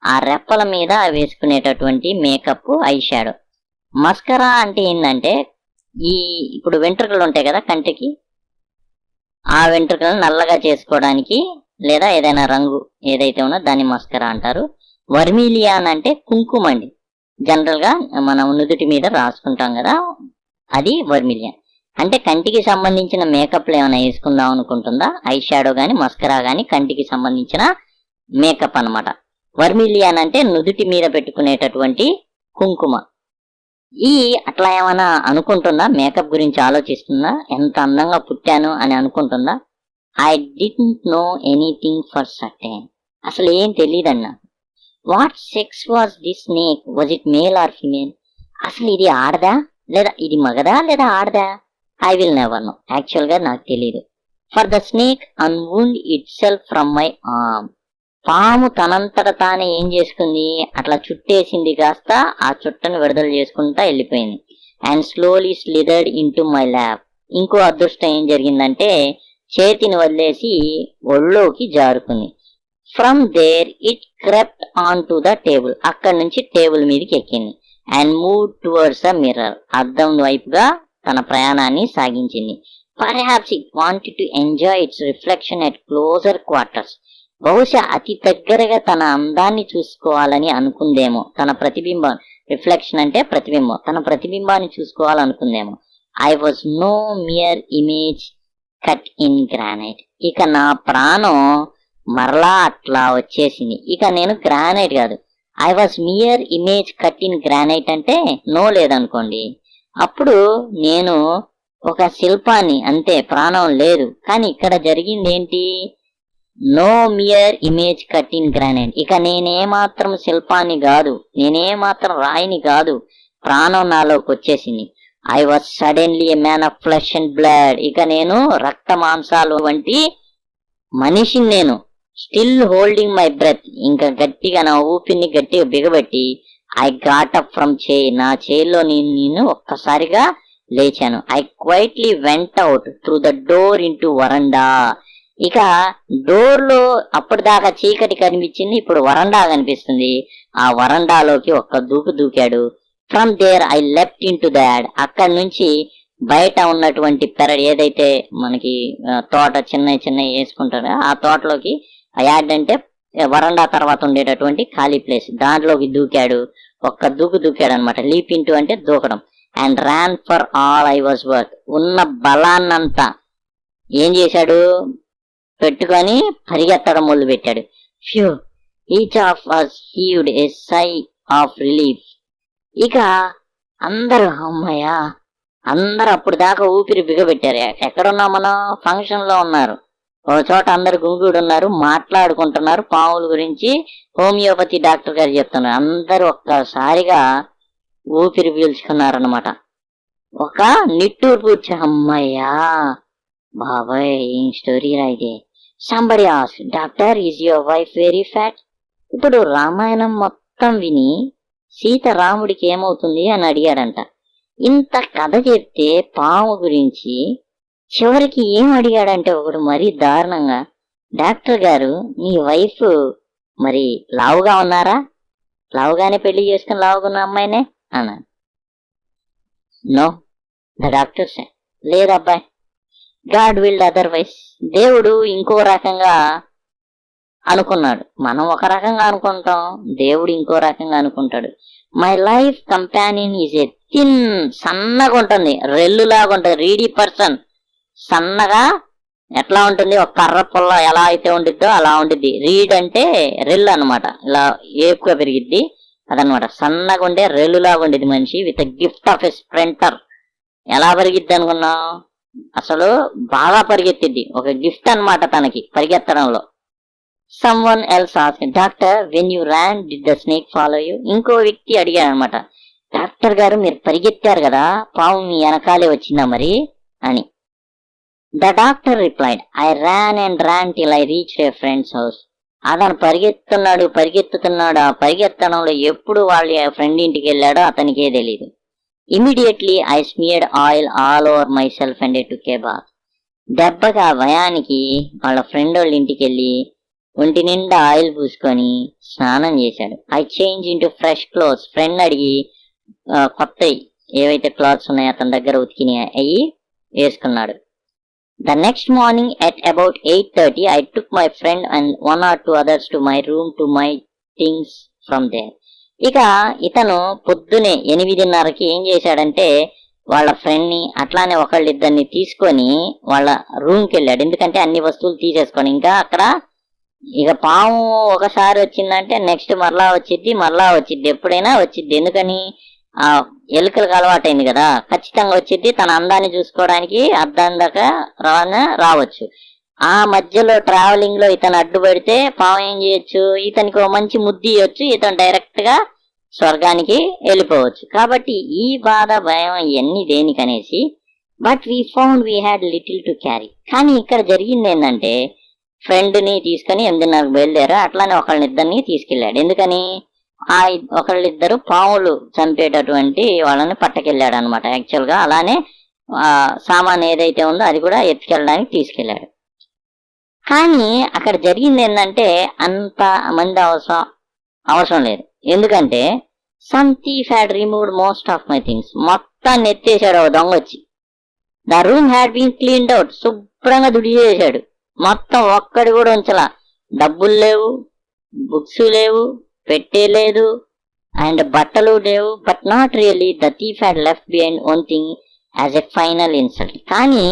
Speaker 1: ఆ రెప్పల మీద వేసుకునేటటువంటి మేకప్ ఐ షాడో. మస్కరా అంటే ఏంటంటే ఇప్పుడు వెంట్రుకలు ఉంటాయి కదా కంటికి, ఆ వెంట్రుకలను నల్లగా చేసుకోవడానికి లేదా ఏదైనా రంగు ఏదైతే ఉన్నా దాన్ని మస్కరా అంటారు. వర్మిలియాన్ అంటే కుంకుమ అండి, జనరల్ గా మనం నుదుటి మీద రాసుకుంటాం కదా, అది వర్మిలియాన్. అంటే కంటికి సంబంధించిన మేకప్లు ఏమైనా వేసుకుందాం అనుకుంటుందా? ఐ షాడో గాని మస్కరా గాని కంటికి సంబంధించిన మేకప్ అన్నమాట. వర్మిలియన్ అంటే నుదుటి మీద పెట్టుకునేటటువంటి కుంకుమ. ఈ అట్లా ఏమైనా అనుకుంటుందా? మేకప్ గురించి ఆలోచిస్తుందా? ఎంత అందంగా పుట్టాను అని అనుకుంటుందా? I didn't know anything for certain. అసలు ఏం తెలియదన్నా. What sex was this snake? Was it male or female? అసలు ఇది ఆడదా లేదా ఇది మగదా లేదా ఆడదా? I will never know. యాక్చువల్ గా నాకు తెలియదు. For the snake unwound it self from my arm. పాము తనంతట తానే ఏం చేసుకుంది, అట్లా చుట్టేసింది, కాస్త ఆ చుట్టను విడుదల చేసుకుంటా వెళ్ళిపోయింది. And slowly slithered in to my lap. ఇంకో అదృష్టం ఏం జరిగిందంటే చేతిని వదిలేసి ఒళ్ళోకి జారుకుంది. From there it crept on to the table. అక్కడి నుంచి టేబుల్ మీదకి ఎక్కింది. And move towards the mirror. అద్దం వైపుగా తన ప్రయాణాన్ని సాగించింది. Perhaps it wanted to enjoy its reflection at closer quarters. బహుశా అతి దగ్గరగా తన అందాన్ని చూసుకోవాలని అనుకుందేమో. తన ప్రతిబింబం, రిఫ్లెక్షన్ అంటే ప్రతిబింబం, తన ప్రతిబింబాన్ని చూసుకోవాలనుకుందేమో. I was no mere image cut in granite. ఇక నా ప్రాణం మరలా అట్లా వచ్చేసింది. ఇక నేను గ్రానైట్ కాదు. I was mere image cut in granite అంటే నో లేదనుకోండి. అప్పుడు నేను ఒక శిల్పాన్ని, అంతే, ప్రాణం లేదు. కానీ ఇక్కడ జరిగింది ఏంటి? No mere image cut in granite. ఇక నేనేమాత్రం శిల్పాన్ని కాదు, నేనేమాత్రం రాయిని కాదు, ప్రాణం నాలోకి వచ్చేసింది. I was suddenly a man of flesh and blood. ఇక నేను రక్త మాంసాలు వంటి మనిషిని నేను. Still holding my breath. ఇంకా గట్టిగా నా ఊపిరిని గట్టిగా బిగబెట్టి I got up from chair. నా చైర్లో నేను ఒక్కసారిగా లేచాను. I quietly went out through the door in to veranda. ఇక డోర్ లో అప్పటిదాకా చీకటి కనిపించింది, ఇప్పుడు వరండా కనిపిస్తుంది. ఆ వరండాలోకి ఒక్క దూకు దూకాడు. From there I left in to దాడ్. అక్కడి నుంచి బయట ఉన్నటువంటి పెరడ్, ఏదైతే మనకి తోట చిన్న చిన్న వేసుకుంటారో ఆ తోటలోకి, యాడ్ అంటే వరండా తర్వాత ఉండేటటువంటి ఖాళీ ప్లేస్, దాంట్లోకి దూకాడు. ఒక్క దూకు దూకాడు అనమాట. లీప్ ఇంటూ అంటే దూకడం. And ran for all I was worth. ఉన్న బలాన్నంతా ఏం చేశాడు, పెట్టుకొని పరిగెత్తడం మొదలు పెట్టాడు. Phew, each of us heaved a sigh of relief. ఇక అందరూ అమ్మయ్యా, అందరు అప్పుడు దాకా ఊపిరి బిగబెట్టారు. ఎక్కడున్నాం మనం? ఫంక్షన్ లో ఉన్నారు. ఒక చోట అందరు గుంగుడు ఉన్నారు, మాట్లాడుకుంటున్నారు పాముల గురించి. హోమియోపతి డాక్టర్ గారు చెప్తున్నారు. అందరూ ఒక్కసారిగా ఊపిరి పీల్చుకున్నారనమాట. ఒక నిట్టూర్పు వచ్చి, అమ్మయ్యా బాబాయ్ ఏం స్టోరీ రా ఇది. Somebody ask, doctor is your wife very fat? ఇప్పుడు రామాయణం మొత్తం విని సీత రాముడికి ఏమవుతుంది అని అడిగాడంట. ఇంత కథ చెప్తే పాము గురించి చివరికి ఏం అడిగాడంటే ఒకడు మరీ దారుణంగా, డాక్టర్ గారు మీ వైఫ్ మరి లావుగా ఉన్నారా? లావుగానే పెళ్లి చేసుకుని లావుగున్న అమ్మాయినే అన్నా. నో, ద డాక్టర్ సే, లేదబ్బాయి, గాడ్ విల్డ్ అదర్వైజ్. దేవుడు ఇంకో రకంగా అనుకున్నాడు. మనం ఒక రకంగా అనుకుంటాం, దేవుడు ఇంకో రకంగా అనుకుంటాడు. My life companion is a thin, సన్నగా ఉంటుంది, రెల్లులాగా ఉంటుంది, రీడీ పర్సన్. సన్నగా ఎట్లా ఉంటుంది, ఒక కర్ర పుల్ల ఎలా అయితే ఉండిద్దో అలా ఉండిద్ది. రీడ్ అంటే రెల్లు అనమాట, ఇలా ఏపుగా పెరిగిద్ది అదనమాట. సన్నగా ఉండే రెల్లులాగా ఉండేది మనిషి. With gift of a sprinter. ఎలా పరిగిద్ది అనుకున్నాం? అసలు బాగా పరిగెత్తిద్ది. ఒక గిఫ్ట్ అనమాట తనకి పరిగెత్తడంలో. Someone else asked, doctor when you ran did the snake follow you? ఇంకో వ్యక్తి అడిగాడు అనమాట, డాక్టర్ గారు మీరు పరిగెత్తారు కదా, పాము మీ వెనకాలే వచ్చిందా మరి అని. The doctor replied, I ran and ran till I reach a friend's house. అతను పరిగెత్తుతున్నాడు. ఆ పరిగెత్తడంలో ఎప్పుడు వాళ్ళ ఫ్రెండ్ ఇంటికి వెళ్ళాడో అతనికే తెలియదు. Immediately I smeared oil all over my self and took a bath. దెబ్బకి ఆ భయానికి వాళ్ళ ఫ్రెండ్ వాళ్ళ ఇంటికి వెళ్ళి ఒంటి నిండా ఆయిల్ పూసుకొని స్నానం చేశాడు. I change into fresh clothes. Friend అడిగి కొత్త ఏవైతే క్లాత్స్ ఉన్నాయో అతని దగ్గర ఉతికిని అయ్యి వేసుకున్నాడు. The next morning at about 8:30 I took my friend and 1 or 2 others to my room to my things from there. ఇక ఇతను పొద్దునే 8:30కి ఏం చేశాడంటే వాళ్ళ ఫ్రెండ్ ని అట్లానే ఒకళ్ళిద్దరిని తీసుకొని వాళ్ళ రూమ్కి వెళ్ళాడు. ఎందుకంటే అన్ని వస్తువులు తీసేసుకొని, ఇంకా అక్కడ ఇక పాము ఒకసారి వచ్చిందంటే నెక్స్ట్ మరలా వచ్చిద్ది ఎప్పుడైనా వచ్చిద్ది. ఎందుకని ఆ ఎలుకలకు అలవాటైంది కదా, ఖచ్చితంగా వచ్చిద్ది. తన అందాన్ని చూసుకోవడానికి అద్దం దాకా రావచ్చు. ఆ మధ్యలో ట్రావెలింగ్ లో ఇతను అడ్డుపడితే పాము ఏం చేయొచ్చు, ఇతనికి ఒక మంచి ముద్దు ఇవ్వచ్చు, ఇతను డైరెక్ట్ గా స్వర్గానికి వెళ్ళిపోవచ్చు. కాబట్టి ఈ బాధ భయం ఇవన్నీ దేనికనేసి, but we found we had little to carry. కానీ ఇక్కడ జరిగింది ఏంటంటే, ఫ్రెండ్ ని తీసుకొని 8:30కు బయలుదేరా, అట్లానే ఒకళ్ళిద్దరిని తీసుకెళ్లాడు. ఎందుకని ఆ ఒకళ్ళిద్దరు పాములు చంపేటటువంటి వాళ్ళని పట్టకెళ్ళాడు అనమాట యాక్చువల్ గా. అలానే సామాన్ ఏదైతే ఉందో అది కూడా ఎత్తుకెళ్ళడానికి తీసుకెళ్లాడు. కానీ అక్కడ జరిగింది ఏంటంటే, అంత మంది అవసరం లేదు. ఎందుకంటే some thief had removed most of my things. మొత్తాన్ని ఎత్తేసాడు ఒక దొంగ వచ్చి. The room had been cleaned out. శుభ్రంగా దుడి చేశాడు మొత్తం, ఒక్కడి కూడా ఉంచలా. డబ్బులు లేవు, బుక్స్ లేవు, పెట్టే లేదు, అండ్ బట్టలు లేవు. But not really. The thief had left behind one thing as a final insult. కానీ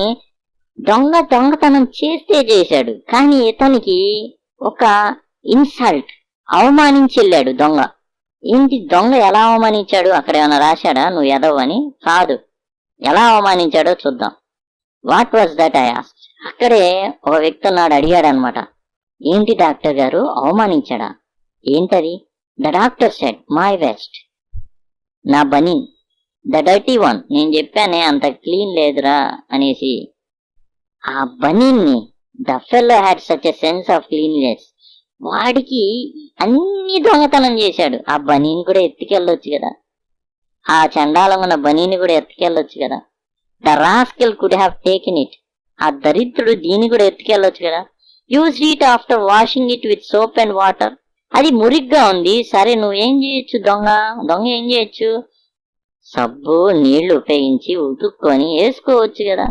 Speaker 1: దొంగతనం చేశాడు, కానీ ఇతనికి ఒక ఇన్సల్ట్, అవమానించి వెళ్ళాడు దొంగ. ఏంటి దొంగ ఎలా అవమానించాడు? అక్కడ ఏమైనా రాశాడా నువ్వు ఎదవ్ అని? కాదు, ఎలా అవమానించాడో చూద్దాం. What was that I asked. అక్కడే ఒక వ్యక్తి ఉన్నాడు, అడిగాడు అనమాట, ఏంటి డాక్టర్ గారు అవమానించాడా? ఏంటది? The doctor said, my west, నా బనీన్, ద డర్టీ వన్. నేను చెప్పానే అంత క్లీన్ లేదురా అనేసి. ఆ బనీన్ని, the fellow had such a sense of cleanliness. వాడికి అన్ని దొంగతనం చేశాడు. ఆ బనీని కూడా ఎత్తుకెళ్ళొచ్చు కదా, ఆ చండాలంగా ఉన్న బనీని కూడా ఎత్తుకెళ్ళొచ్చు కదా. The rascal could have taken it. ఆ దరిద్రుడు దీన్ని కూడా ఎత్తుకెళ్ళొచ్చు కదా. Use it after washing it with soap and water. అది మురిగ్గా ఉంది, సరే నువ్వేం చేయొచ్చు, దొంగ ఏం చేయొచ్చు, సబ్బు నీళ్లు ఉపయోగించి ఉతుక్కొని వేసుకోవచ్చు కదా.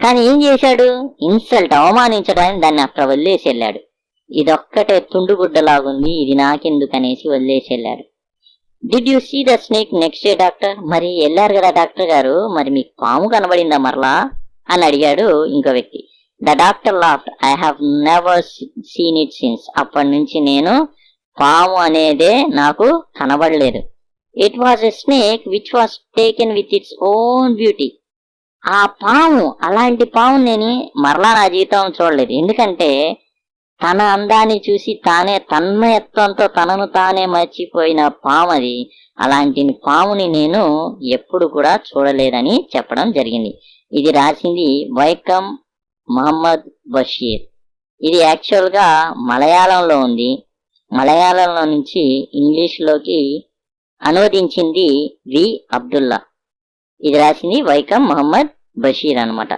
Speaker 1: కానీ ఏం చేశాడు? ఇన్సల్ట్, అవమానించడానికి దాన్ని అక్కడ వదిలేసి వెళ్ళాడు. ఇదొక్కటే తుండుగుడ్డలాగుంది, ఇది నాకెందుకనేసి వదిలేసి వెళ్ళాడు. Did you see the snake next day doctor? మరి వెళ్ళారు కదా డాక్టర్ గారు, మరి మీకు పాము కనబడిందా మరలా అని అడిగాడు ఇంకో వ్యక్తి. The doctor laughed, I have never seen it since. అప్పటి నుంచి నేను పాము అనేదే నాకు కనబడలేదు. It was a snake which was taken with its own beauty. ఆ పాము, అలాంటి పాము నేను మరలా నా జీవితం చూడలేదు. ఎందుకంటే తన అందాన్ని చూసి తానే తన్మయత్వంతో తనను తానే మర్చిపోయిన పాము అది. అలాంటి పాముని నేను ఎప్పుడు కూడా చూడలేదని చెప్పడం జరిగింది. ఇది రాసింది వైకం మహమ్మద్ బషీర్. ఇది యాక్చువల్గా మలయాళంలో ఉంది. మలయాళంలో నుంచి ఇంగ్లీష్లోకి అనువదించింది వి అబ్దుల్లా. ఇది రాసింది వైకం మహమ్మద్ బషీర్ అనమాట.